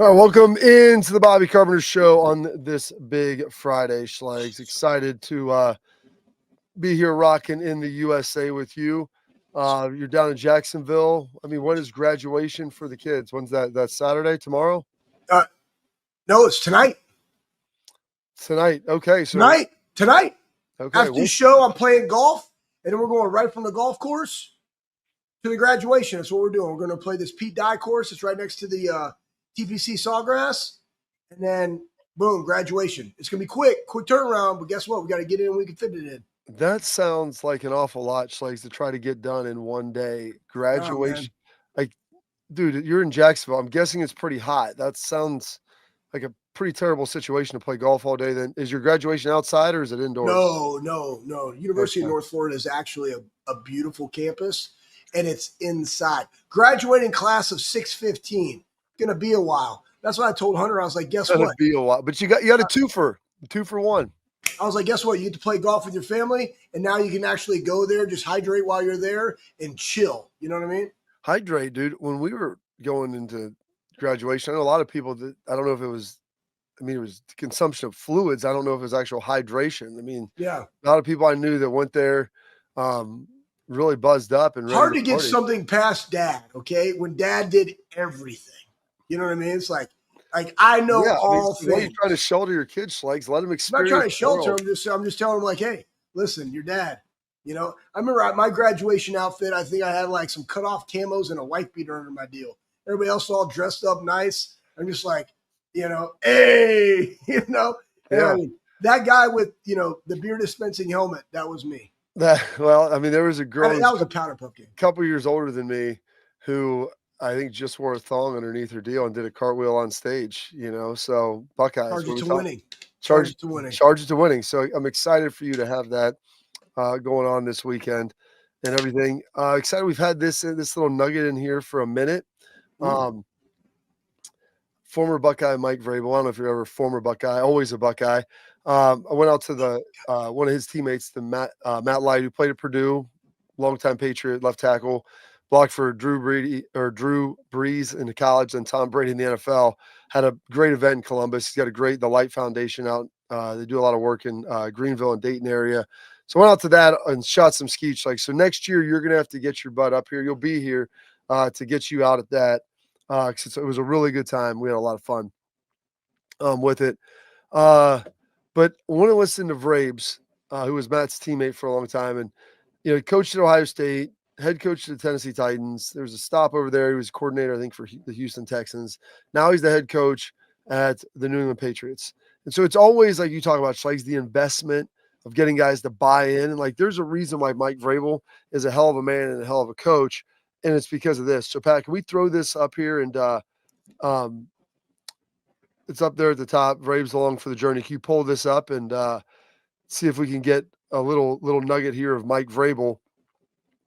All right, welcome into the Bobby Carpenter Show on this big Friday, Schlegs. Excited to be here rocking in the USA with you. You're down in Jacksonville. I mean, when is graduation for the kids? When's that? That Saturday? Tomorrow? No, it's tonight. Tonight. Okay. So Tonight. Okay. After the show, I'm playing golf, and then we're going right from the golf course to the graduation. That's what we're doing. We're going to play this Pete Dye course. It's right next to the TPC Sawgrass. And then, boom, graduation. It's going to be quick turnaround, but guess what? We got to get in and we can fit it in. That sounds like an awful lot, Schlegs, to try to get done in one day. Graduation. Dude, you're in Jacksonville. I'm guessing it's pretty hot. That sounds like a pretty terrible situation to play golf all day. Then is your graduation outside or is it indoors? No. University of North Florida is actually a beautiful campus, and it's inside. Graduating class of 615. Gonna be a while. That's what I told Hunter. I was like, guess what? Be a while, but you got a two for one. I was like, guess what? You get to play golf with your family, and now you can actually go there, just hydrate while you're there, and chill. You know what I mean? Hydrate, dude. When we were going into graduation, I know a lot of people that I don't know if it was. I mean, it was consumption of fluids. I don't know if it was actual hydration. I mean, yeah, a lot of people I knew that went there, really buzzed up and hard to get something past Dad. Okay, when Dad did everything, you know what I mean? It's like I know all things. Why are you trying to shelter your kids, Schlegs? Let them experience. I'm not trying to shelter them. I'm just telling them like, hey, listen, your dad. You know, I remember at my graduation outfit, I think I had like some cut off camos and a wife beater under my deal. Everybody else all dressed up nice. I'm just like, you know, hey, you know, yeah. I mean, that guy with, you know, the beer dispensing helmet, that was me. Well, I mean, there was a girl that was a powder puff game. A couple years older than me who I think just wore a thong underneath her deal and did a cartwheel on stage, you know, so Buckeyes. Charge it to winning. Charge it to winning. So I'm excited for you to have that going on this weekend and everything. Excited we've had this little nugget in here for a minute. Former Buckeye Mike Vrabel. I don't know if you're ever a former Buckeye, always a Buckeye. I went out to the one of his teammates, the Matt Light, who played at Purdue, longtime Patriot, left tackle, blocked for Drew Brees in college, and Tom Brady in the NFL. Had a great event in Columbus. He's got the Light Foundation out. They do a lot of work in Greenville and Dayton area. So I went out to that and shot some skeets. So next year you're going to have to get your butt up here. You'll be here to get you out at that. Cause it was a really good time. We had a lot of fun with it. But I want to listen to Vrabes, who was Matt's teammate for a long time. And, you know, he coached at Ohio State, head coach of the Tennessee Titans. There was a stop over there. He was coordinator, I think, for the Houston Texans. Now he's the head coach at the New England Patriots. And so it's always like you talk about, Schlegs, the investment of getting guys to buy in. And like, there's a reason why Mike Vrabel is a hell of a man and a hell of a coach. And it's because of this. So Pat, can we throw this up here? And it's up there at the top. Vrabes along for the journey. Can you pull this up and see if we can get a little nugget here of Mike Vrabel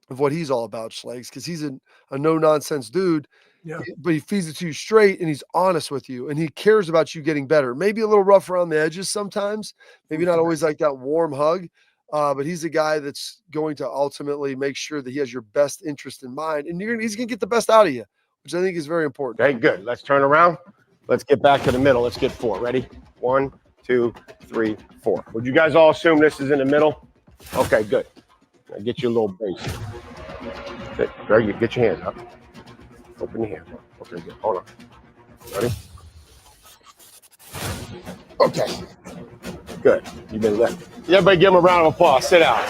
of what he's all about, Schlegs? Because he's a no-nonsense dude. Yeah. But he feeds it to you straight, and he's honest with you, and he cares about you getting better. Maybe a little rough around the edges sometimes, maybe not always like that warm hug, but he's a guy that's going to ultimately make sure that he has your best interest in mind, and he's going to get the best out of you, which I think is very important. Okay, good. Let's turn around. Let's get back to the middle. Let's get 4. Ready? 1, 2, 3, 4. Would you guys all assume this is in the middle? Okay, good. Now get you a little base. Good. Very good. Get your hands up. Open your hands up. Okay, good. Hold on. Ready? Okay. Good. You've been lifted. Everybody give him a round of applause. Sit down.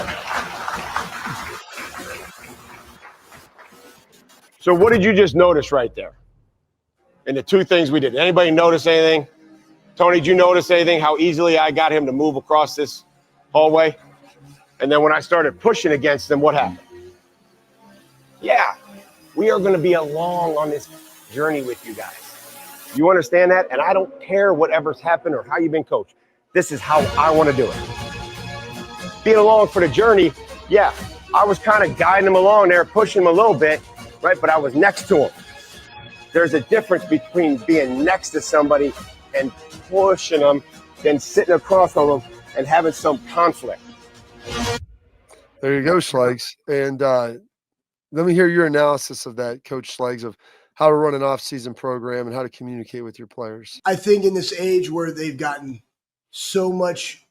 So what did you just notice right there? In the 2 things we did. Anybody notice anything? Tony, did you notice anything? How easily I got him to move across this hallway? And then when I started pushing against him, what happened? Yeah. We are going to be along on this journey with you guys. You understand that? And I don't care whatever's happened or how you've been coached. This is how I want to do it. Being along for the journey, yeah, I was kind of guiding him along there, pushing him a little bit, right? But I was next to him. There's a difference between being next to somebody and pushing them than sitting across from them and having some conflict. There you go, Schlegs. And let me hear your analysis of that, Coach Schlegs, of how to run an off-season program and how to communicate with your players. I think in this age where they've gotten so much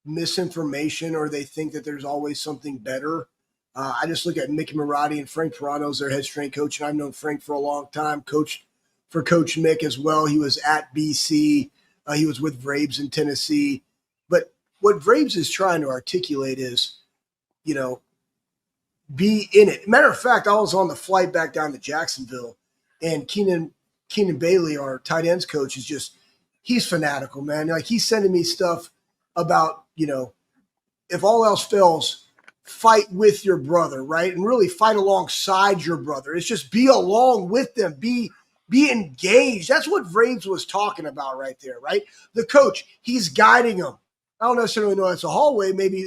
misinformation or they think that there's always something better, I just look at Mickey Marotti and Frank Toronto's their head strength coach, and I've known Frank for a long time, coached for Coach Mick as well. He was at BC. He was with Vrabes in Tennessee. But what Vrabes is trying to articulate is, be in it. Matter of fact, I was on the flight back down to Jacksonville, and Keenan Bailey, our tight ends coach, he's fanatical, man. Like, he's sending me stuff about, if all else fails, fight with your brother, right? And really fight alongside your brother. It's just be along with them, be engaged. That's what Vrabes was talking about right there, right? The coach, he's guiding them. I don't necessarily know it's a hallway, maybe,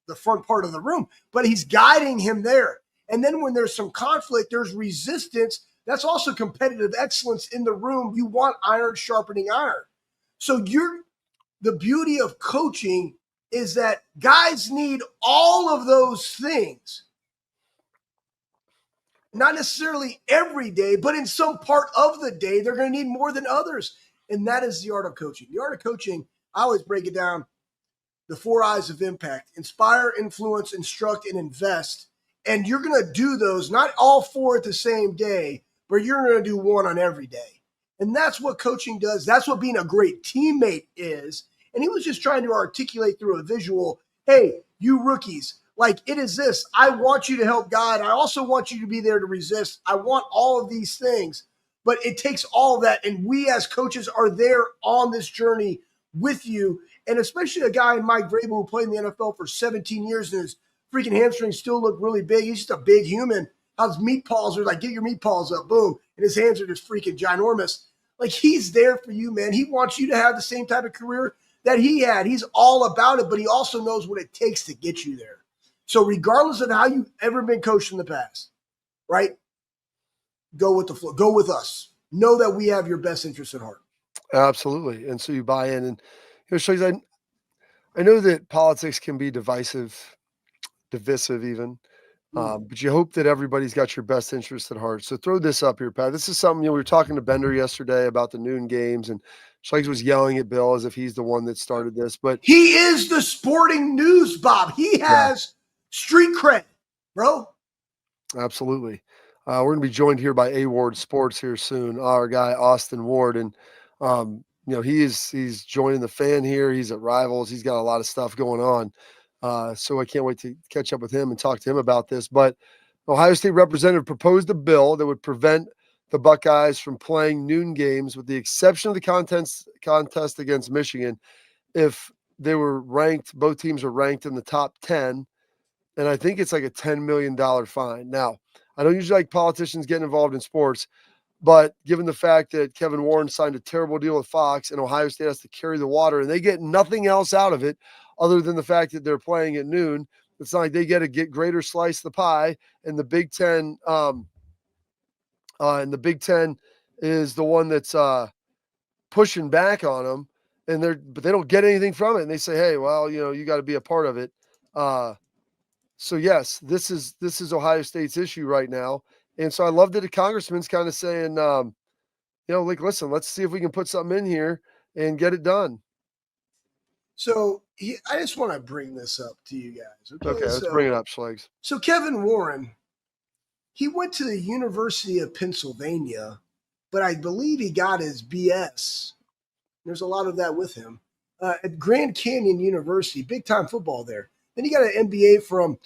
the front part of the room, but he's guiding him there. And then when there's some conflict, there's resistance. That's also competitive excellence in the room. You want iron sharpening iron. So the beauty of coaching is that guys need all of those things. Not necessarily every day, but in some part of the day, they're going to need more than others. And that is the art of coaching. The art of coaching, I always break it down. The 4 I's of impact: inspire, influence, instruct, and invest. And you're going to do those, not all 4 at the same day, but you're going to do 1 on every day. And that's what coaching does. That's what being a great teammate is. And he was just trying to articulate through a visual, hey, you rookies, like, it is this. I want you to help guide. I also want you to be there to resist. I want all of these things. But it takes all of that. And we as coaches are there on this journey with you. And especially a guy in Mike Vrabel who played in the NFL for 17 years and his freaking hamstrings still look really big. He's just a big human. How's meat paws are like, get your meat paws up, boom. And his hands are just freaking ginormous. Like, he's there for you, man. He wants you to have the same type of career that he had. He's all about it, but he also knows what it takes to get you there. So regardless of how you've ever been coached in the past, right? Go with the flow. Go with us. Know that we have your best interest at heart. Absolutely. And so you buy in. And Shuggs, I know that politics can be divisive even, but you hope that everybody's got your best interest at heart. So throw this up here, Pat. This is something, we were talking to Bender yesterday about the noon games, and Shuggs was yelling at Bill as if he's the one that started this. But he is the sporting news, Bob. He has street cred, bro. Absolutely. We're going to be joined here by A Ward Sports here soon. Our guy, Austin Ward. And, he's joining the fan here. He's at Rivals. He's got a lot of stuff going on. So I can't wait to catch up with him and talk to him about this. But Ohio State representative proposed a bill that would prevent the Buckeyes from playing noon games with the exception of the contest against Michigan if they were ranked, both teams are ranked in the top 10. And I think it's like a $10 million fine. Now, I don't usually like politicians getting involved in sports, but given the fact that Kevin Warren signed a terrible deal with Fox and Ohio State has to carry the water and they get nothing else out of it other than the fact that they're playing at noon, it's not like they get a greater slice of the pie. And the Big Ten, is the one that's pushing back on them, but they don't get anything from it. And they say, hey, well, you got to be a part of it. So yes, this is Ohio State's issue right now. And so I love that the congressman's kind of saying, listen, let's see if we can put something in here and get it done. So I just want to bring this up to you guys. Okay, let's bring it up, Schlegs. So Kevin Warren, he went to the University of Pennsylvania, but I believe he got his BS. There's a lot of that with him. At Grand Canyon University, big-time football there. Then he got an MBA from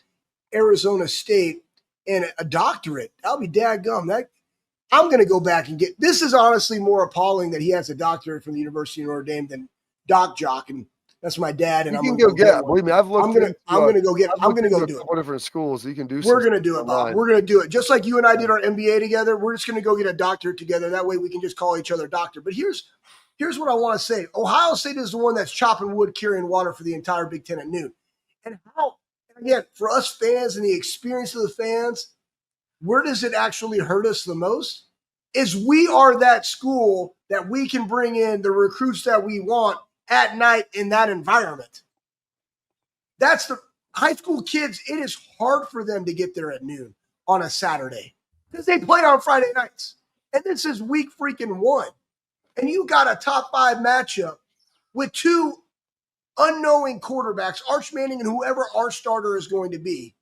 Arizona State and a doctorate. I'll be dadgum. I'm going to go back and get – this is honestly more appalling that he has a doctorate from the University of Notre Dame than Doc Jock, and that's my dad. And you can go get it. Believe me, I've looked. I'm going to go get it. I'm going to go do it. Couple different schools, you can do. We're going to do it, Bob. We're going to do it. Just like you and I did our MBA together, we're just going to go get a doctorate together. That way we can just call each other doctor. But here's what I want to say. Ohio State is the one that's chopping wood, carrying water for the entire Big Ten at noon. And again, for us fans and the experience of the fans, where does it actually hurt us the most? Is we are that school that we can bring in the recruits that we want at night in that environment. That's the high school kids. It is hard for them to get there at noon on a Saturday. because they played on Friday nights. And this is week freaking 1. And you got a top 5 matchup with 2 unknowing quarterbacks, Arch Manning and whoever our starter is going to be,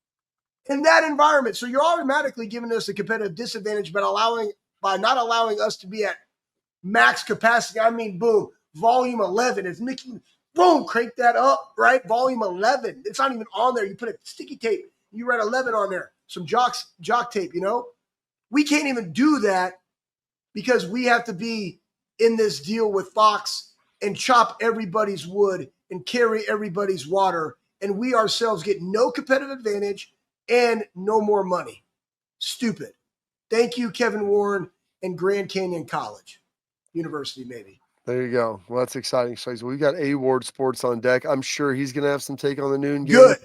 in that environment. So you're automatically giving us a competitive disadvantage by not allowing us to be at max capacity. I mean, boom, volume 11. It's Mickey, boom, crank that up, right? Volume 11. It's not even on there. You put a sticky tape. You write 11 on there. Some jock tape, We can't even do that because we have to be in this deal with Fox and chop everybody's wood and carry everybody's water. And we ourselves get no competitive advantage and no more money. Stupid. Thank you, Kevin Warren and Grand Canyon University, maybe. There you go. Well, that's exciting. So we've got A Ward Sports on deck. I'm sure he's going to have some take on the noon game. Good.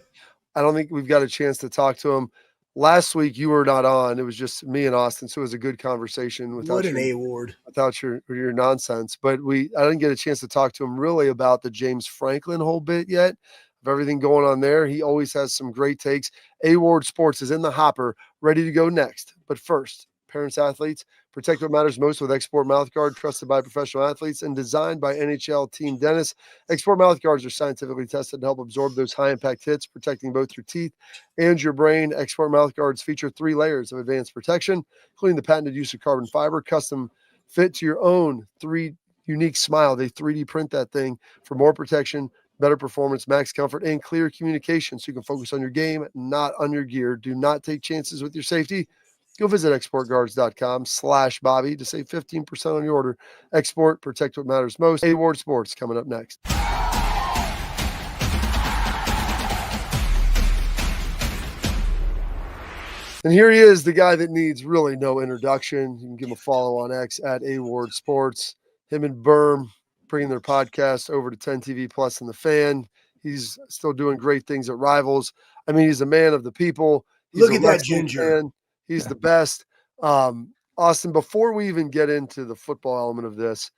I don't think we've got a chance to talk to him. Last week you were not on. It was just me and Austin, so it was a good conversation without your nonsense. But I didn't get a chance to talk to him really about the James Franklin whole bit yet, of everything going on there. He always has some great takes. A Ward Sports is in the hopper, ready to go next. But first, parents, athletes, protect what matters most with Export Mouthguard, trusted by professional athletes and designed by NHL team dentists. Export Mouthguards are scientifically tested to help absorb those high-impact hits, protecting both your teeth and your brain. Export Mouthguards feature 3 layers of advanced protection, including the patented use of carbon fiber, custom fit to your own unique smile. They 3D print that thing for more protection, better performance, max comfort, and clear communication so you can focus on your game, not on your gear. Do not take chances with your safety. Go visit exportguards.com/Bobby to save 15% on your order. Export, protect what matters most. A Ward Sports coming up next. And here he is, the guy that needs really no introduction. You can give him a follow on X at A Ward Sports. Him and Berm bringing their podcast over to 10 TV Plus and The Fan. He's still doing great things at Rivals. I mean, he's a man of the people. Look at that ginger. Fan. He's the best. Austin, before we even get into the football element of this,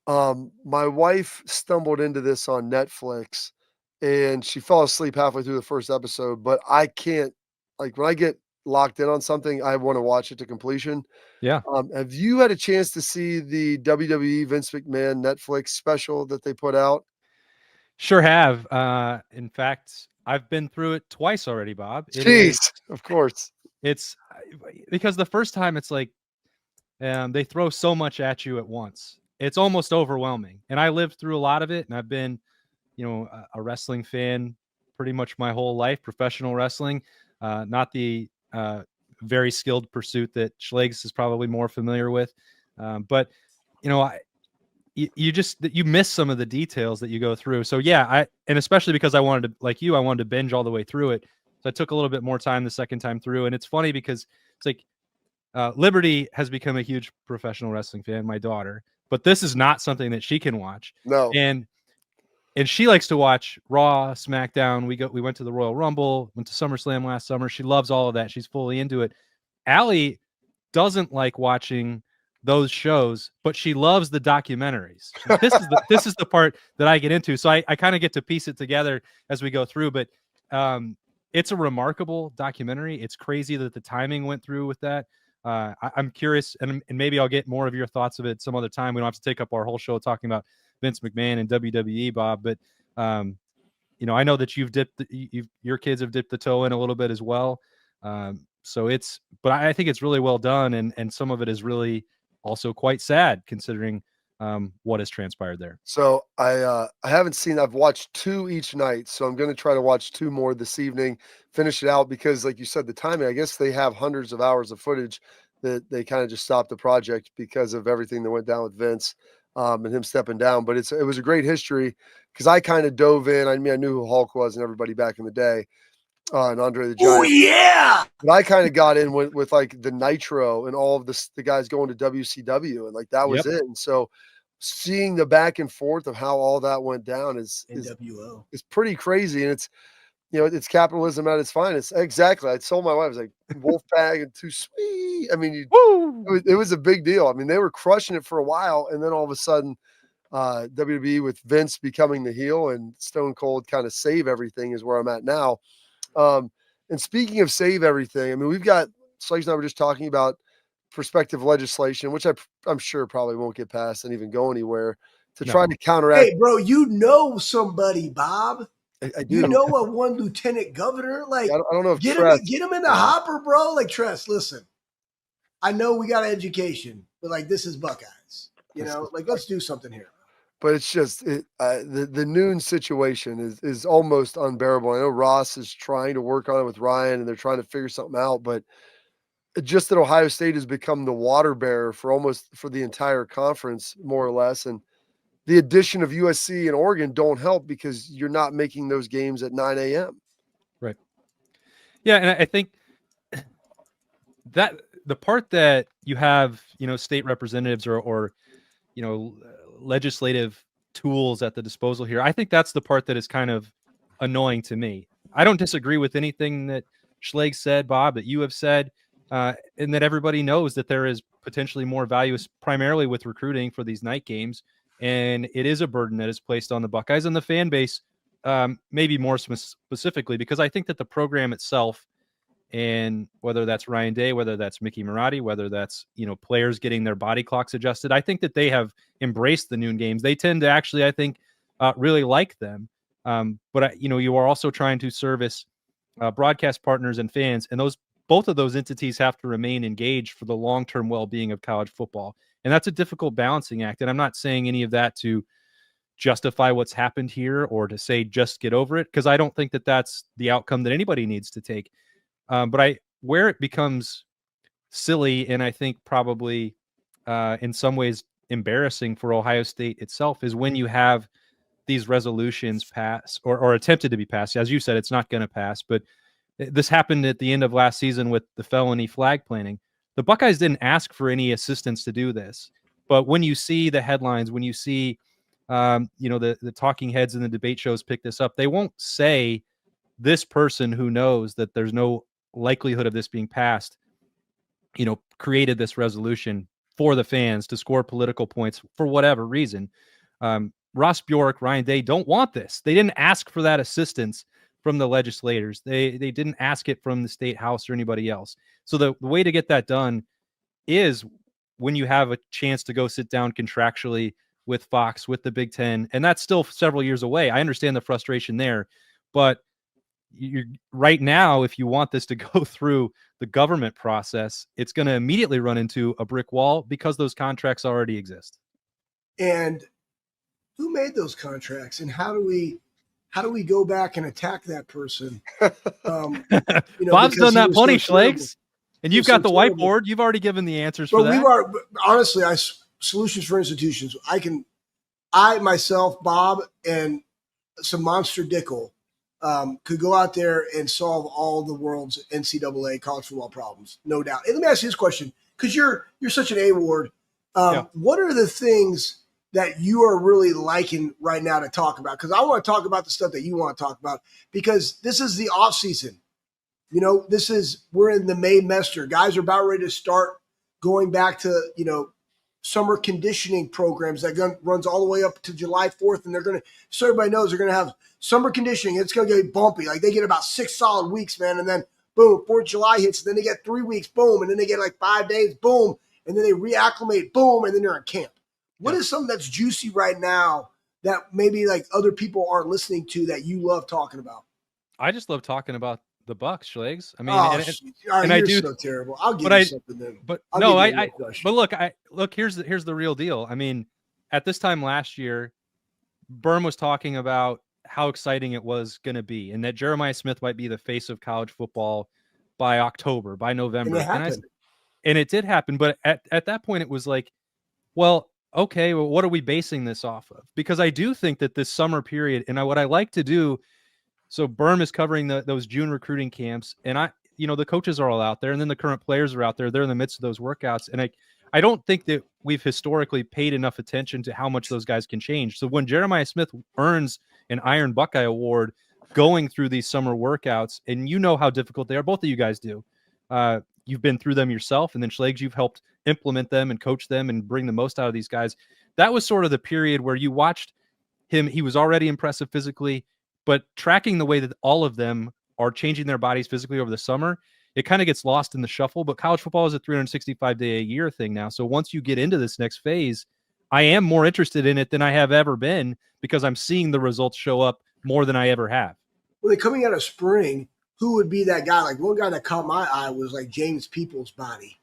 my wife stumbled into this on Netflix and she fell asleep halfway through the first episode, but I can't, when I get locked in on something, I want to watch it to completion. Yeah. Have you had a chance to see the WWE Vince McMahon Netflix special that they put out? Sure have. In fact, I've been through it twice already, Bob. Of course. It's because the first time it's like they throw so much at you at once. It's almost overwhelming. And I lived through a lot of it, and I've been, a wrestling fan pretty much my whole life, professional wrestling, not the very skilled pursuit that Schlegs is probably more familiar with. But you miss some of the details that you go through. So yeah, and especially because I wanted to binge all the way through it. So I took a little bit more time the second time through. And it's funny because it's like Liberty has become a huge professional wrestling fan, my daughter, but this is not something that she can watch. No. And she likes to watch Raw, SmackDown. We went to the Royal Rumble, went to SummerSlam last summer. She loves all of that. She's fully into it. Allie doesn't like watching those shows, but she loves the documentaries. This is the part that I get into. So I kind of get to piece it together as we go through, but it's a remarkable documentary. It's crazy that the timing went through with that. I'm curious, and maybe I'll get more of your thoughts of it some other time. We don't have to take up our whole show talking about Vince McMahon and WWE, Bob, but I know that your kids have dipped the toe in a little bit as well. But I think it's really well done, and some of it is really also quite sad considering what has transpired there. So I haven't seen, I've watched 2 each night. So I'm going to try to watch 2 more this evening, finish it out because like you said, the timing, I guess they have hundreds of hours of footage that they kind of just stopped the project because of everything that went down with Vince and him stepping down. But it was a great history because I kind of dove in. I mean, I knew who Hulk was and everybody back in the day. And Andre the Giant. Oh yeah! But I kind of got in with like the Nitro and all of the guys going to WCW, and like that was it. And so seeing the back and forth of how all that went down is pretty crazy. And it's it's capitalism at its finest. Exactly. I told my wife, I was like, Wolfpack and Too Sweet. I mean, it was a big deal. I mean, they were crushing it for a while, and then all of a sudden, WWE with Vince becoming the heel and Stone Cold kind of save everything is where I'm at now. And speaking of save everything, I mean, we've got Slags and I were just talking about prospective legislation, which I'm sure probably won't get passed and even go anywhere, to try to counteract. Hey, bro, you know somebody, Bob. I do. You know a one lieutenant governor. Like, I don't know if get Tress, him in the hopper, bro. Like, Tress, listen. I know we got education, but like, this is Buckeyes. You know, like, let's do something here. But it's just the noon situation is almost unbearable. I know Ross is trying to work on it with Ryan, and they're trying to figure something out. But just that Ohio State has become the water bearer for the entire conference, more or less. And the addition of USC and Oregon don't help because you're not making those games at 9 a.m. Right. Yeah, and I think that the part that you have, state representatives or legislative tools at the disposal here, I think that's the part that is kind of annoying to me. I don't disagree with anything that Schlegel said, Bob, that you have said, and that everybody knows that there is potentially more value, primarily with recruiting for these night games. And it is a burden that is placed on the Buckeyes and the fan base, maybe more specifically, because I think that the program itself, and whether that's Ryan Day, whether that's Mickey Marotti, whether that's, players getting their body clocks adjusted, I think that they have embraced the noon games. They tend to actually, I think, really like them. But you are also trying to service broadcast partners and fans, and both of those entities have to remain engaged for the long-term well-being of college football. And that's a difficult balancing act. And I'm not saying any of that to justify what's happened here or to say just get over it, because I don't think that that's the outcome that anybody needs to take. But where it becomes silly, and I think probably in some ways embarrassing for Ohio State itself, is when you have these resolutions pass or attempted to be passed. As you said, it's not going to pass, but this happened at the end of last season with the felony flag planting. The Buckeyes didn't ask for any assistance to do this, but when you see the headlines, when you see the talking heads in the debate shows pick this up, they won't say this person who knows that there's no likelihood of this being passed, created this resolution for the fans to score political points for whatever reason. Ross Bjork, Ryan Day don't want this. They didn't ask for that assistance from the legislators. They didn't ask it from the state house or anybody else. So the way to get that done is when you have a chance to go sit down contractually with Fox, with the Big Ten, and that's still several years away. I understand the frustration there, but right now, if you want this to go through the government process, it's going to immediately run into a brick wall because those contracts already exist. And who made those contracts, and how do we go back and attack that person? Bob's done that plenty, Schlegs, and you've got the whiteboard. You've already given the answers for that. Honestly, solutions for institutions. I myself, Bob, and some monster Dickel could go out there and solve all the world's NCAA college football problems, no doubt. And let me ask you this question, because you're such an A-ward. What are the things that you are really liking right now to talk about? Because I want to talk about the stuff that you want to talk about, because this is the off season. We're in the May semester. Guys are about ready to start going back to, summer conditioning programs that runs all the way up to July 4th. And so everybody knows they're going to have summer conditioning. It's going to get bumpy. Like, they get about 6 solid weeks, man. And then boom, 4th of July hits. And then they get 3 weeks, boom. And then they get like 5 days, boom. And then they reacclimate, boom. And then they're in camp. What is something that's juicy right now that maybe like other people aren't listening to that you love talking about? I just love talking about the Bucks, Schlegs. I mean, I do so terrible. I'll give you something then. But look, here's the real deal. I mean, at this time last year, Berm was talking about how exciting it was going to be, and that Jeremiah Smith might be the face of college football by October, by November. And it did happen. But at that point, it was like, well, okay, well, what are we basing this off of? Because I do think that this summer period, and what I like to do, so Berm is covering those June recruiting camps, and the coaches are all out there, and then the current players are out there. They're in the midst of those workouts, and I don't think that we've historically paid enough attention to how much those guys can change. So when Jeremiah Smith earns an Iron Buckeye Award going through these summer workouts, and you know how difficult they are, both of you guys do. You've been through them yourself, and then Schlegs, you've helped implement them and coach them and bring the most out of these guys. That was sort of the period where you watched him. He was already impressive physically, but tracking the way that all of them are changing their bodies physically over the summer, it kind of gets lost in the shuffle. But college football is a 365-day-a-year thing now. So once you get into this next phase, I am more interested in it than I have ever been because I'm seeing the results show up more than I ever have. Well, they're coming out of spring. Who would be that guy? Like one guy that caught my eye was like James Peoples' body,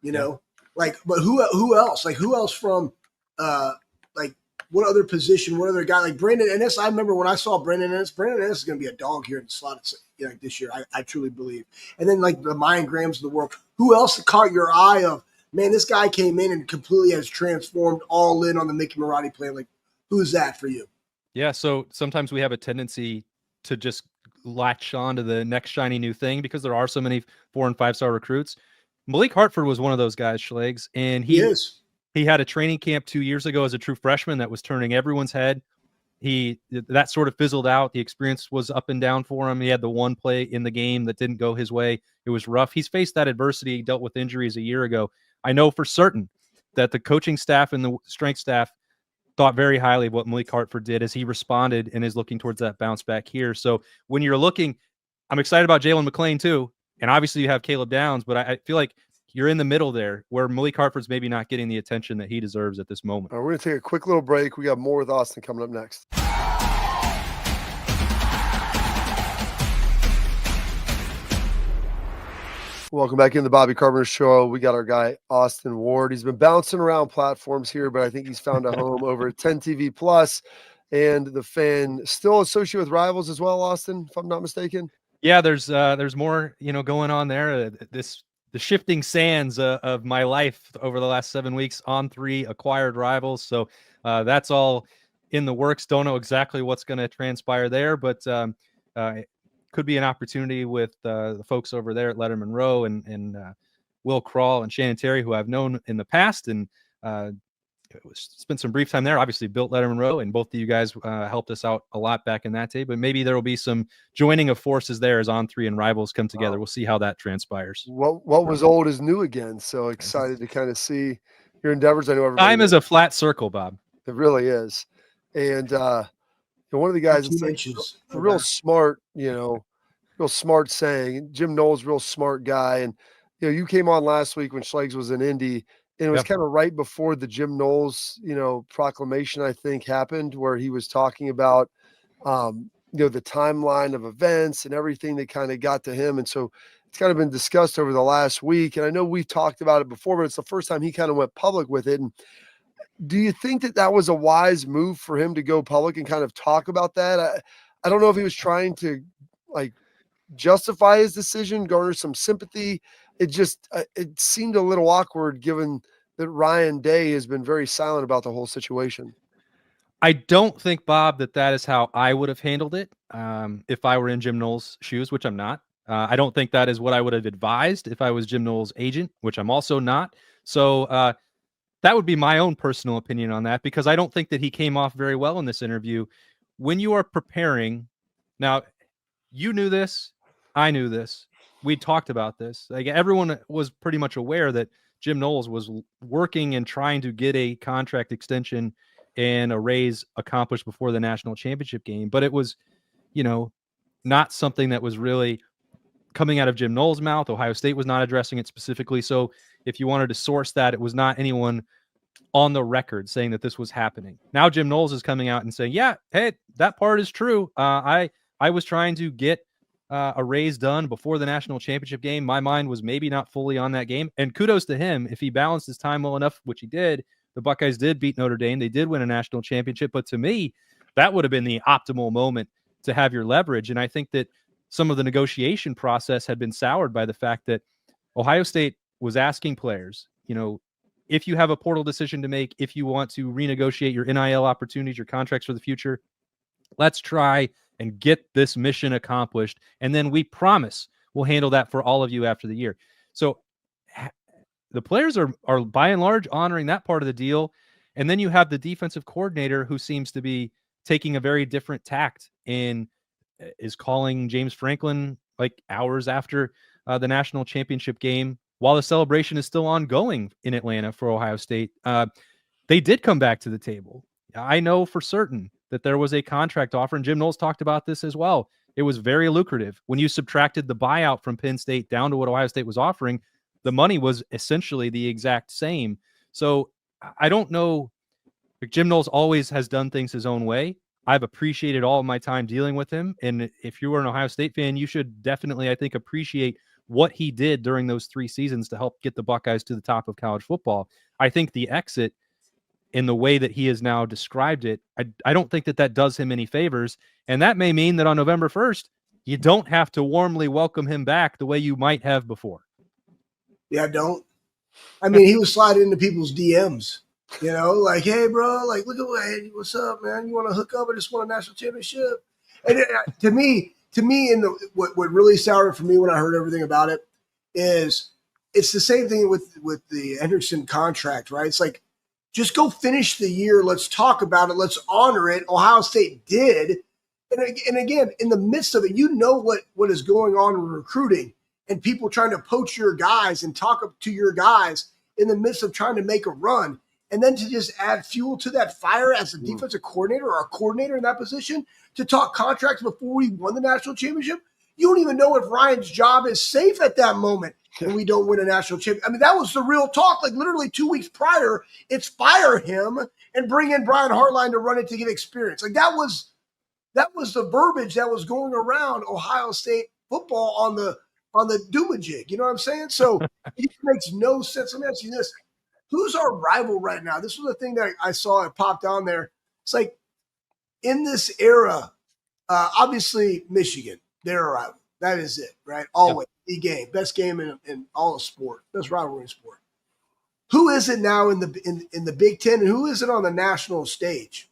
you know, like, but who else? Like who else from, like what other position, what other guy like Brandon Ennis? I remember when I saw Brandon Ennis is going to be a dog here in the slot this year. I truly believe. And then like the Mayan Grahams of the world, who else caught your eye of, man, this guy came in and completely has transformed all in on the Mickey Marotti plan. Like who's that for you? Yeah. So sometimes we have a tendency to just latch on to the next shiny new thing because there are so many 4- and 5-star recruits. Malik Hartford was one of those guys, Schlegs, and he had a training camp 2 years ago as a true freshman that was turning everyone's head. That sort of fizzled out. The experience was up and down for him. He had the one play in the game that didn't go his way. It was rough. He's faced that adversity. He dealt with injuries a year ago. I know for certain that the coaching staff and the strength staff thought very highly of what Malik Hartford did as he responded and is looking towards that bounce back here. So when you're looking, I'm excited about Jalen McLean too. And obviously you have Caleb Downs, but I feel like you're in the middle there where Malik Hartford's maybe not getting the attention that he deserves at this moment. We're going to take a quick little break. We got more with Austin coming up next. Welcome back in the Bobby Carpenter Show. We got our guy, Austin Ward. He's been bouncing around platforms here, but I think he's found a home over at 10 TV Plus and the Fan. Still associated with Rivals as well, Austin, if I'm not mistaken. Yeah, there's more, going on there. The shifting sands of my life over the last 7 weeks on 3 acquired Rivals. So that's all in the works. Don't know exactly what's going to transpire there, but could be an opportunity with the folks over there at Letterman Row and Will Crawl and Shannon Terry, who I've known in the past, and spent some brief time there. Obviously built Letterman Row, and both of you guys helped us out a lot back in that day, but maybe there will be some joining of forces there as On 3 and Rivals come together. We'll see how that transpires. What was old is new again. So excited to kind of see your endeavors. I know everybody. Time is a flat circle, Bob. It really is. And one of the guys is like a real smart, real smart saying. Jim Knowles, real smart guy. And, you came on last week when Schlegs was in Indy, and it was kind of right before the Jim Knowles, proclamation, I think, happened, where he was talking about, the timeline of events and everything that kind of got to him. And so it's kind of been discussed over the last week. And I know we've talked about it before, but it's the first time he kind of went public with it. And do you think that was a wise move for him to go public and kind of talk about that? I don't know if he was trying to justify his decision, garner some sympathy. It just it seemed a little awkward given that Ryan Day has been very silent about the whole situation. I don't think, Bob, that is how I would have handled it if I were in Jim Knowles' shoes, which I'm not. I don't think that is what I would have advised if I was Jim Knowles' agent, which I'm also not. So that would be my own personal opinion on that, because I don't think that he came off very well in this interview. When you are preparing, now you knew this, I knew this, we talked about this. Like everyone was pretty much aware that Jim Knowles was working and trying to get a contract extension and a raise accomplished before the national championship game. But it was, not something that was really coming out of Jim Knowles' mouth. Ohio State was not addressing it specifically. So if you wanted to source that, it was not anyone on the record saying that this was happening. Now Jim Knowles is coming out and saying, yeah, hey, that part is true. I was trying to get a raise done before the national championship game. My mind was maybe not fully on that game. And kudos to him. If he balanced his time well enough, which he did, the Buckeyes did beat Notre Dame. They did win a national championship. But to me, that would have been the optimal moment to have your leverage. And I think that some of the negotiation process had been soured by the fact that Ohio State was asking players, if you have a portal decision to make, if you want to renegotiate your NIL opportunities, your contracts for the future, let's try and get this mission accomplished. And then we promise we'll handle that for all of you after the year. So the players are by and large honoring that part of the deal. And then you have the defensive coordinator who seems to be taking a very different tact and is calling James Franklin like hours after the national championship game while the celebration is still ongoing in Atlanta for Ohio State. They did come back to the table. I know for certain that there was a contract offer, and Jim Knowles talked about this as well. it was very lucrative. When you subtracted the buyout from Penn State down to what Ohio State was offering, the money was essentially the exact same. So I don't know. Jim Knowles always has done things his own way. I've appreciated all of my time dealing with him. And if you were an Ohio State fan, you should definitely, I think, appreciate what he did during those 3 seasons to help get the Buckeyes to the top of college football. I think the exit, in the way that he has now described it, I don't think that does him any favors. And that may mean that on November 1st, you don't have to warmly welcome him back the way you might have before. Yeah, don't. I mean, he was sliding into people's DMs, like, hey, bro, like, look at what's up, man? You want to hook up? I just won a national championship. And to me, what really soured for me when I heard everything about it is it's the same thing with the Hendrickson contract, right? It's like, just go finish the year. Let's talk about it. Let's honor it. Ohio State did. And again, in the midst of it, what is going on in recruiting and people trying to poach your guys and talk up to your guys in the midst of trying to make a run. And then to just add fuel to that fire as a defensive coordinator or a coordinator in that position to talk contracts before we won the national championship. You don't even know if Ryan's job is safe at that moment and we don't win a national championship. I mean, that was the real talk. Like literally 2 weeks prior, it's fire him and bring in Brian Hartline to run it to get experience. Like that was the verbiage that was going around Ohio State football on the doomajig. You know what I'm saying? So it makes no sense. Let me ask you this. Who's our rival right now? This was the thing that I saw it popped on there. It's like in this era, obviously Michigan, they're a rival. That is it, right? Always the game, best game in all of sport, best rivalry in sport. Who is it now in the Big Ten, and who is it on the national stage?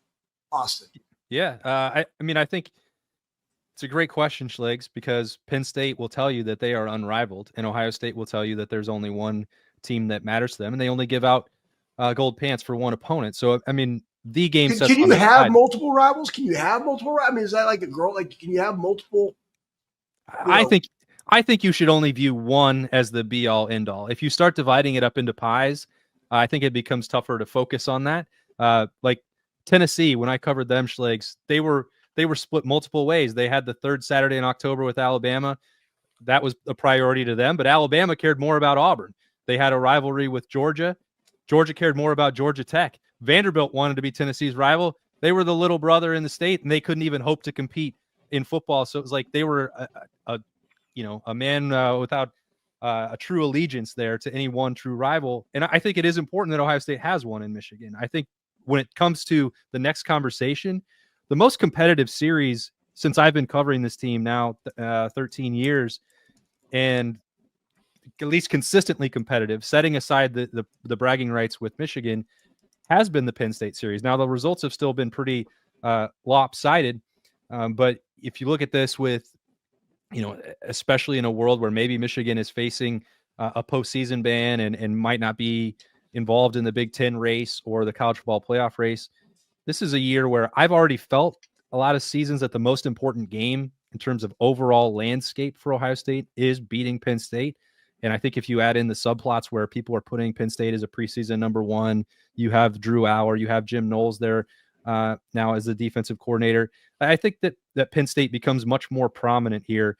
Austin. Yeah, I mean, I think it's a great question, Schlegs, because Penn State will tell you that they are unrivaled, and Ohio State will tell you that there's only one team that matters to them, and they only give out gold pants for one opponent. So, I mean, the game sets can you on the have side. multiple rivals? Can you have multiple? I mean, is that like a girl? Like, can you have multiple? I think you should only view one as the be all end all. If you start dividing it up into pies, I think it becomes tougher to focus on that. Like Tennessee, when I covered them, Schlegs, they were split multiple ways. They had the third Saturday in October with Alabama. That was a priority to them, but Alabama cared more about Auburn. They had a rivalry with Georgia. Georgia cared more about Georgia Tech. Vanderbilt wanted to be Tennessee's rival. They were the little brother in the state, and they couldn't even hope to compete in football. So it was like they were a man without a true allegiance there to any one true rival. And I think it is important that Ohio State has one in Michigan. I think when it comes to the next conversation, the most competitive series since I've been covering this team now 13 years, and at least consistently competitive, setting aside the bragging rights with Michigan, has been the Penn State series. Now, the results have still been pretty lopsided, but if you look at this with, especially in a world where maybe Michigan is facing a postseason ban and might not be involved in the Big Ten race or the college football playoff race, this is a year where I've already felt a lot of seasons that the most important game in terms of overall landscape for Ohio State is beating Penn State. And I think if you add in the subplots where people are putting Penn State as a preseason number one, you have Drew Auer, you have Jim Knowles there now as the defensive coordinator. I think that Penn State becomes much more prominent here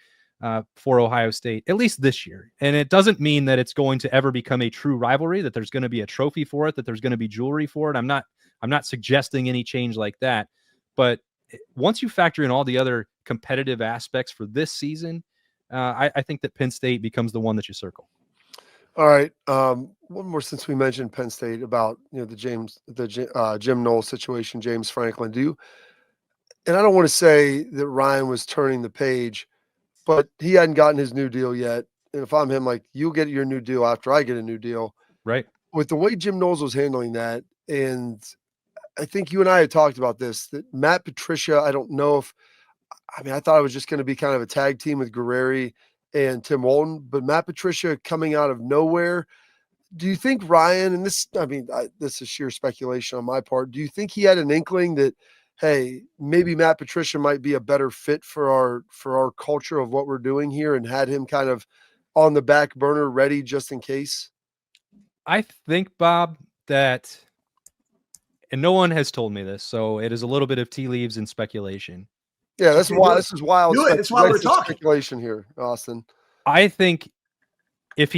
for Ohio State, at least this year. And it doesn't mean that it's going to ever become a true rivalry, that there's going to be a trophy for it, that there's going to be jewelry for it. I'm not suggesting any change like that. But once you factor in all the other competitive aspects for this season, I think that Penn State becomes the one that you circle. All right. One more, since we mentioned Penn State, about the Jim Knowles situation, James Franklin. And I don't want to say that Ryan was turning the page, but he hadn't gotten his new deal yet. And if I'm him, like, you'll get your new deal after I get a new deal. Right. With the way Jim Knowles was handling that, and I think you and I had talked about this, that Matt Patricia, I don't know if, I thought it was just going to be kind of a tag team with Guerreri and Tim Walton, but Matt Patricia coming out of nowhere. Do you think Ryan, and this is sheer speculation on my part, do you think he had an inkling that, hey, maybe Matt Patricia might be a better fit for our culture of what we're doing here, and had him kind of on the back burner ready just in case? I think, Bob, that, and no one has told me this, so it is a little bit of tea leaves and speculation. Yeah, that's why this is wild. Do it. That's why we're talking. Speculation here, Austin. I think if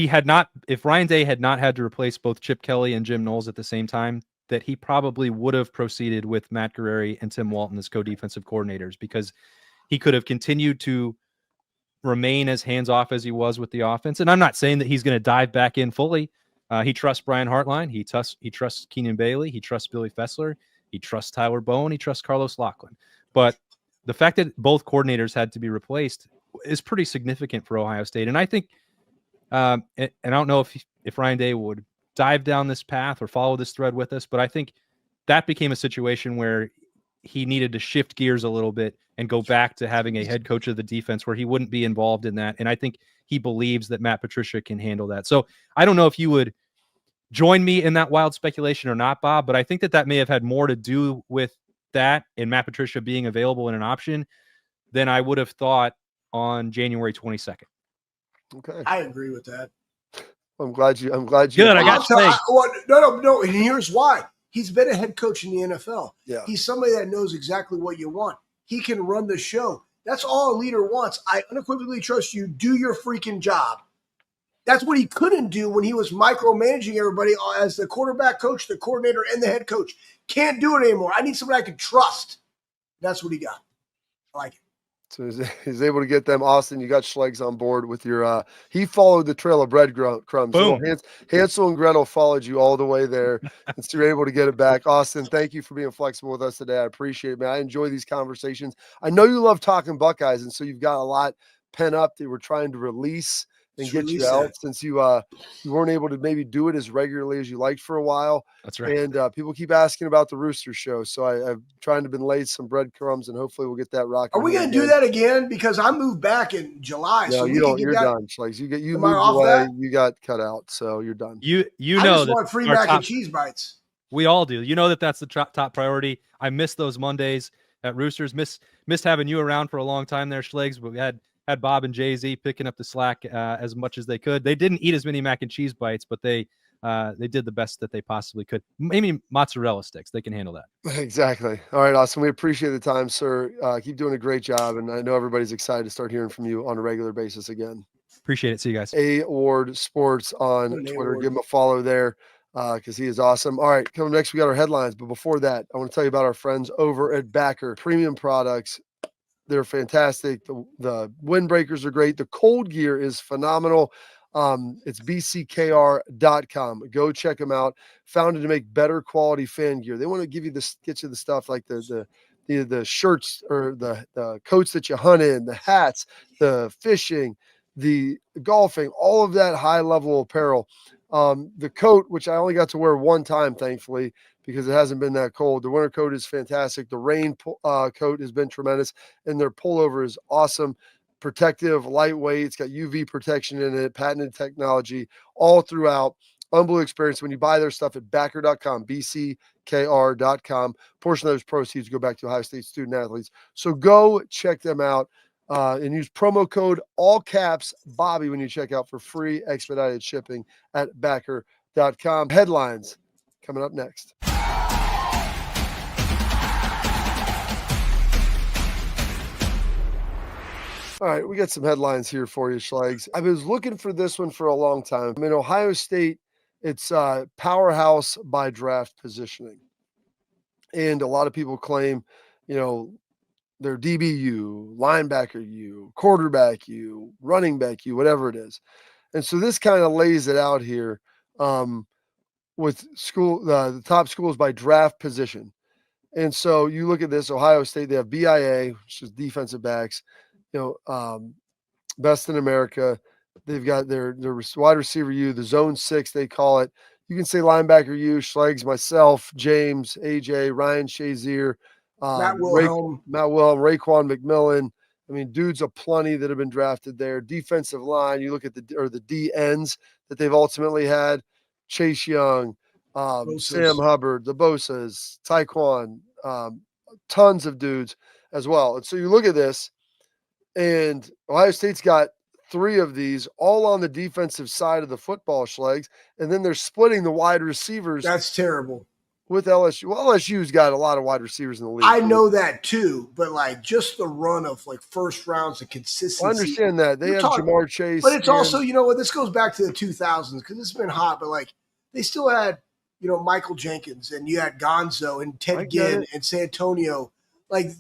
Ryan Day had not had to replace both Chip Kelly and Jim Knowles at the same time, that he probably would have proceeded with Matt Guerrieri and Tim Walton as co-defensive coordinators, because he could have continued to remain as hands-off as he was with the offense. And I'm not saying that he's going to dive back in fully. He trusts Brian Hartline. He trusts Keenan Bailey. He trusts Billy Fessler. He trusts Tyler Bowen. He trusts Carlos Loughlin. But the fact that both coordinators had to be replaced is pretty significant for Ohio State. And I think, and I don't know if Ryan Day would dive down this path or follow this thread with us, but I think that became a situation where he needed to shift gears a little bit and go back to having a head coach of the defense where he wouldn't be involved in that. And I think he believes that Matt Patricia can handle that. So I don't know if you would join me in that wild speculation or not, Bob, but I think that may have had more to do with that and Matt Patricia being available in an option than I would have thought on January 22nd. Okay. I agree with that. I'm glad you. Good. I got no. And here's why. He's been a head coach in the NFL. Yeah. He's somebody that knows exactly what you want. He can run the show. That's all a leader wants. I unequivocally trust you. Do your freaking job. That's what he couldn't do when he was micromanaging everybody as the quarterback coach, the coordinator, and the head coach. Can't do it anymore. I need somebody I can trust. That's what he got. I like it. So he's able to get them. Austin, you got Schlegs on board with your he followed the trail of breadcrumbs. Boom. So Hansel and Gretel followed you all the way there, and so you're able to get it back. Austin, thank you for being flexible with us today. I appreciate it, man. I enjoy these conversations. I know you love talking Buckeyes, and so you've got a lot pent up that we're trying to release and get you out since you weren't able to maybe do it as regularly as you liked for a while. That's right. And people keep asking about the Rooster Show, so I've trying to been laid some breadcrumbs, and hopefully we'll get that rocking. Are we going to do that again? Because I moved back in July. No, so you don't. You're done. Like you moved away. You got cut out, so you're done. You I know just that want free mac and cheese bites. We all do. You know that's the top priority. I miss those Mondays at Roosters. Missed having you around for a long time there, Schlegs. But we had Bob and Jay-Z picking up the slack as much as they could. They didn't eat as many mac and cheese bites, but they did the best that they possibly could. Maybe mozzarella sticks. They can handle that. Exactly. All right, Austin. We appreciate the time, sir. Keep doing a great job. And I know everybody's excited to start hearing from you on a regular basis again. Appreciate it. See you guys. A Ward Sports on Twitter. Give him a follow there because he is awesome. All right, coming next, we got our headlines. But before that, I want to tell you about our friends over at Backer. Premium products. They're fantastic. The windbreakers are great. The cold gear is phenomenal. It's bckr.com. Go check them out. Founded to make better quality fan gear. They want to give you get you the stuff like the shirts or the coats that you hunt in, the hats, the fishing, the golfing, all of that high level apparel. The coat, which I only got to wear one time, thankfully, because it hasn't been that cold. The winter coat is fantastic. The rain coat has been tremendous, and their pullover is awesome. Protective, lightweight. It's got UV protection in it, patented technology all throughout. Unbelievable experience when you buy their stuff at backer.com, bckr.com. Portion of those proceeds go back to Ohio State student athletes. So go check them out and use promo code all caps Bobby when you check out for free expedited shipping at backer.com. Headlines coming up next. All right, we got some headlines here for you, Schlegs. I was looking for this one for a long time. I mean, Ohio State, it's powerhouse by draft positioning. And a lot of people claim, their DBU, linebacker U, quarterback U, running back U, whatever it is. And so this kind of lays it out here with the top schools by draft position. And so you look at this, Ohio State, they have BIA, which is defensive backs. Best in America. They've got their wide receiver U, the zone 6, they call it. You can say linebacker U, Schlegs, myself, James, AJ, Ryan Shazier, Matt Wilhelm, Raekwon McMillan. I mean, dudes aplenty that have been drafted there. Defensive line, you look at the D ends that they've ultimately had. Chase Young, Sam Hubbard, the Bosas, Tyquan, tons of dudes as well. And so you look at this, and Ohio State's got 3 of these all on the defensive side of the football, Schlegs, and then they're splitting the wide receivers. That's terrible. with LSU. Well, LSU's got a lot of wide receivers in the league. I know that too, but like just the run of like first rounds and consistency. I understand that. They You're have talking- Jamar Chase. But it's and- also, you know what, this goes back to the 2000s because it's been hot, but like they still had, you know, Michael Jenkins and you had Gonzo and I Ted get Ginn it. and Santonio. Like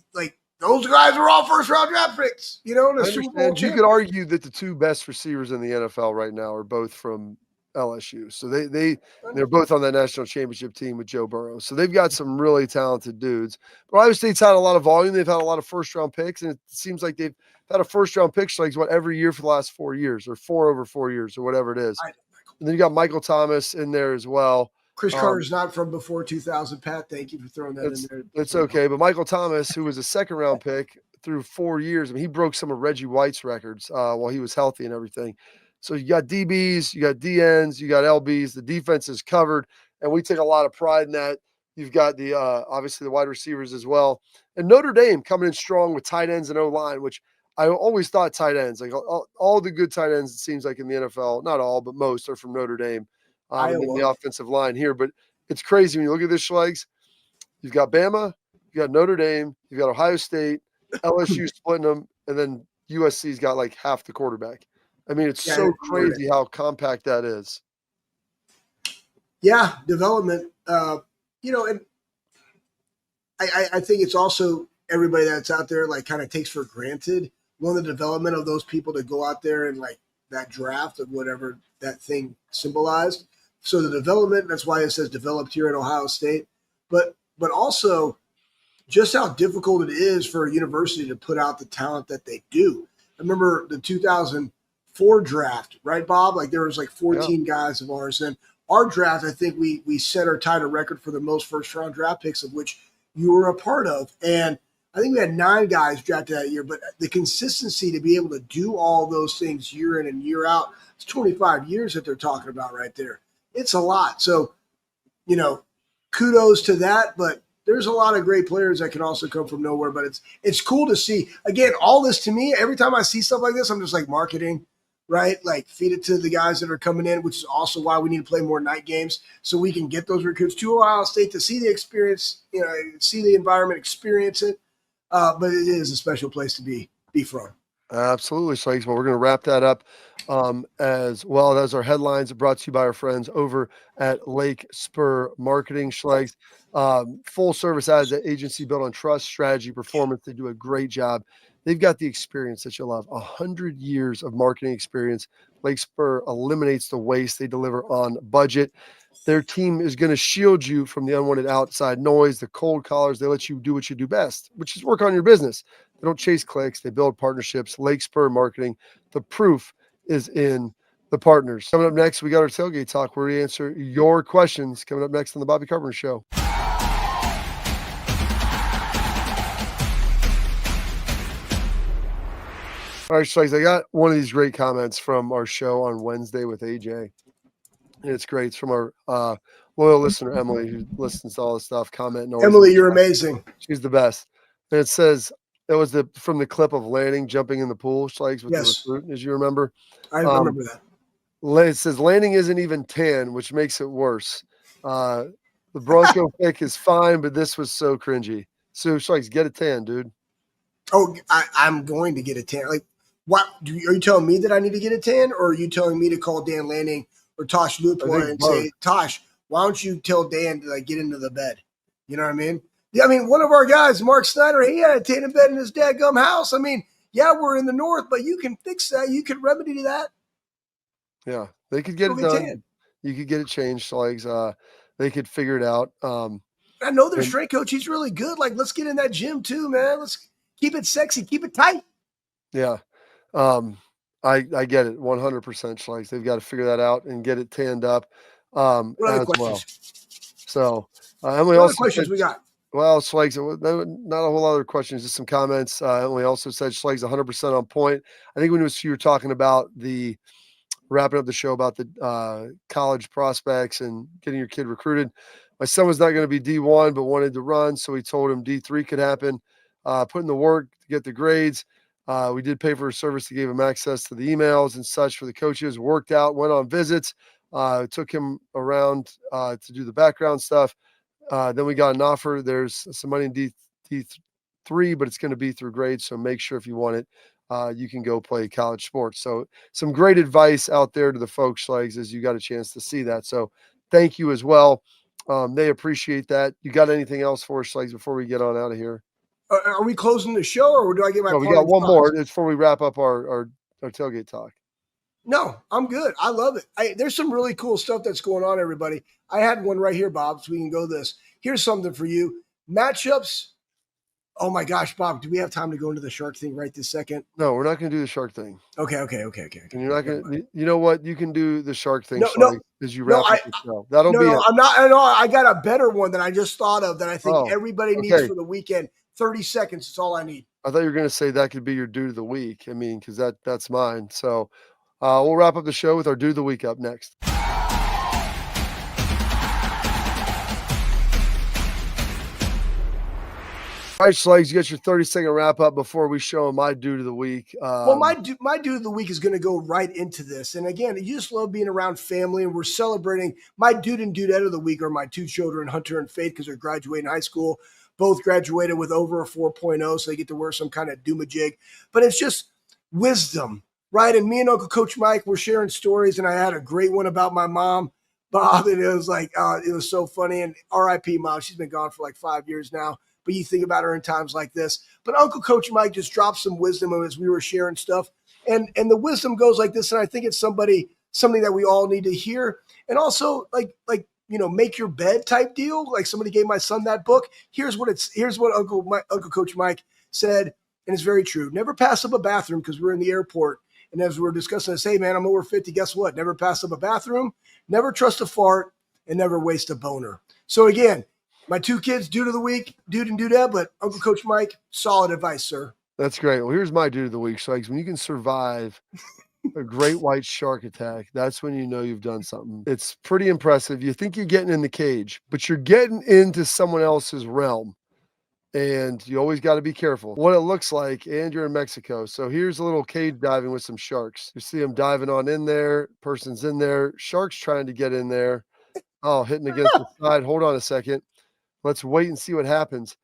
those guys were all first round draft picks, you know, I the Super Bowl understand. You champ. could argue that the two best receivers in the NFL right now are both from LSU. So they're both on that national championship team with Joe Burrow. So they've got some really talented dudes. But Ohio State's had a lot of volume. They've had a lot of first round picks, and it seems like they've had a first round pick like every year for the last 4 years, or 4 over 4 years, or whatever it is. And then you got Michael Thomas in there as well. Chris Carter's not from before 2000, Pat. Thank you for throwing that in there. It's okay. But Michael Thomas, who was a second round pick through 4 years, I mean, he broke some of Reggie White's records while he was healthy and everything. So you got DBs, you got DNs, you got LBs. The defense is covered, and we take a lot of pride in that. You've got the obviously the wide receivers as well. And Notre Dame coming in strong with tight ends and O-line, which I always thought tight ends, like all the good tight ends, it seems like in the NFL, not all, but most are from Notre Dame. And then the offensive line here. But it's crazy when you look at this, Schlegs. You've got Bama, you got Notre Dame, you've got Ohio State, LSU splitting them, and then USC's got like half the quarterback. I mean, it's so crazy how compact that is. Yeah, development. You know, and I think it's also everybody that's out there like kind of takes for granted one of the development of those people to go out there and like that draft of whatever that thing symbolized. So the development, that's why it says developed here at Ohio State, but also just how difficult it is for a university to put out the talent that they do. I remember the 2004 draft, right, Bob? Like there was like 14 guys of ours. And our draft, I think we set or tied a record for the most first round draft picks, of which you were a part of. And I think we had 9 guys drafted that year, but the consistency to be able to do all those things year in and year out, it's 25 years that they're talking about right there. It's a lot. So, you know, kudos to that, but there's a lot of great players that can also come from nowhere, but it's cool to see. Again, all this to me, every time I see stuff like this, I'm just like marketing, right? Like feed it to the guys that are coming in, which is also why we need to play more night games so we can get those recruits to Ohio State to see the experience, you know, see the environment, experience it. But it is a special place to be from. Absolutely, Schlegs. Well, we're going to wrap that up as well. Those are headlines brought to you by our friends over at Lake Spur Marketing. Schlegs, full service ads agency built on trust, strategy, performance. They do a great job. They've got the experience that you'll love. 100 years of marketing experience. Lake Spur eliminates the waste. They deliver on budget. Their team is going to shield you from the unwanted outside noise, the cold callers. They let you do what you do best, which is work on your business. They don't chase clicks. They build partnerships. Lake Spur Marketing. The proof is in the partners. Coming up next, we got our tailgate talk where we answer your questions. Coming up next on the Bobby Carpenter Show. All right, Schlegs, I got one of these great comments from our show on Wednesday with AJ. And it's great. It's from our loyal listener, Emily, who listens to all this stuff, commenting. Emily, you're amazing. She's the best. And it says, it was from the clip of Lanning jumping in the pool, Schlegs, with the recruit, as you remember. I remember that. It says Lanning isn't even tan, which makes it worse. The Bronco pick is fine, but this was so cringy. So, Schlegs, get a tan, dude. Oh, I'm going to get a tan. Like, what? Are you telling me that I need to get a tan, or are you telling me to call Dan Lanning or Tosh Lupoy and say, Tosh, why don't you tell Dan to like get into the bed? You know what I mean? Yeah, I mean, one of our guys, Mark Snyder, he had a tan in bed in his dadgum house. I mean, yeah, we're in the north, but you can fix that. You can remedy that. Yeah, they could get it done. Tan. You could get it changed, Schlegs. They could figure it out. I know their strength coach. He's really good. Like, let's get in that gym too, man. Let's keep it sexy. Keep it tight. Yeah. I get it 100%, Schlegs. They've got to figure that out and get it tanned up as well. So, Emily, what also questions said, we got? Well, Schlegs, not a whole lot of questions, just some comments. Emily also said Schlegs 100% on point. I think when you were talking about wrapping up the show about the college prospects and getting your kid recruited, my son was not going to be D1, but wanted to run, so we told him D3 could happen. Put in the work to get the grades. We did pay for a service that gave him access to the emails and such for the coaches. Worked out, went on visits, took him around to do the background stuff. Then we got an offer. There's some money in D3, but it's going to be through grades. So make sure if you want it, you can go play college sports. So some great advice out there to the folks, Schlegs, as you got a chance to see that. So thank you as well. They appreciate that. You got anything else for us, Schlegs, before we get on out of here? Are we closing the show, or do I get my? No, we got one more. It's before we wrap up our tailgate talk. No, I'm good. I love it. There's some really cool stuff that's going on, everybody. I had one right here, Bob, so we can go this. Here's something for you. Matchups. Oh, my gosh, Bob, do we have time to go into the shark thing right this second? No, we're not going to do the shark thing. Okay. And you're not going to – you know what? You can do the shark thing, as you wrap up the show. That'll be it. I'm not – I know I got a better one that I just thought of that I think everybody needs for the weekend. 30 seconds is all I need. I thought you were going to say that could be your dude of the week. I mean, because that's mine. So – we'll wrap up the show with our Dude of the Week up next. All right, Schlegs, you got your 30-second wrap up before we show my Dude of the Week. Well, my Dude of the Week is going to go right into this. And again, you just love being around family, and we're celebrating. My Dude and Dudette of the Week are my two children, Hunter and Faith, because they're graduating high school. Both graduated with over a 4.0, so they get to wear some kind of doomajig. But it's just wisdom. Right, and me and Uncle Coach Mike were sharing stories, and I had a great one about my mom, Bob, and it was like, it was so funny. And R.I.P. Mom, she's been gone for like 5 years now, but you think about her in times like this. But Uncle Coach Mike just dropped some wisdom as we were sharing stuff, and the wisdom goes like this, and I think it's something that we all need to hear, and also like make your bed type deal. Like somebody gave my son that book. Here's what Uncle Coach Mike said, and it's very true. Never pass up a bathroom, because we're in the airport. And as we're discussing this, hey, man, I'm over 50. Guess what? Never pass up a bathroom, never trust a fart, and never waste a boner. So, again, my two kids, Dude of the Week, Dude and Dudette, but Uncle Coach Mike, solid advice, sir. That's great. Well, here's my Dude of the Week. So, when you can survive a great white shark attack, that's when you know you've done something. It's pretty impressive. You think you're getting in the cage, but you're getting into someone else's realm. And you always got to be careful what it looks like. And you're in Mexico. So here's a little cage diving with some sharks. You see them diving on in there. Person's in there. Sharks trying to get in there. Oh, hitting against the side. Hold on a second. Let's wait and see what happens.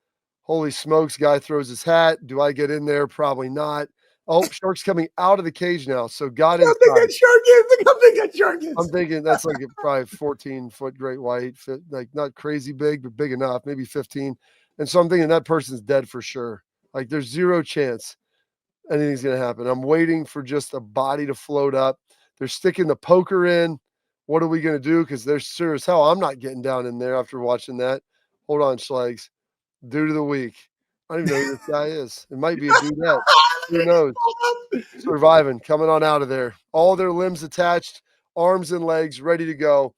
Holy smokes. Guy throws his hat. Do I get in there? Probably not. Oh, shark's coming out of the cage now. So got inside. Look how big that shark is. I'm thinking that's like a probably 14-foot great white. Like not crazy big, but big enough. Maybe 15. And so I'm thinking that person's dead for sure. Like there's zero chance anything's going to happen. I'm waiting for just a body to float up. They're sticking the poker in. What are we going to do? Because they're sure as hell I'm not getting down in there after watching that. Hold on, Schlegs. Dude of the Week. I don't even know who this guy is. It might be a dudette. Who knows? Surviving, coming on out of there. All their limbs attached, arms and legs ready to go.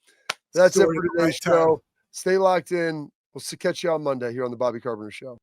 That's it for today's show. Stay locked in. We'll catch you on Monday here on the Bobby Carpenter Show.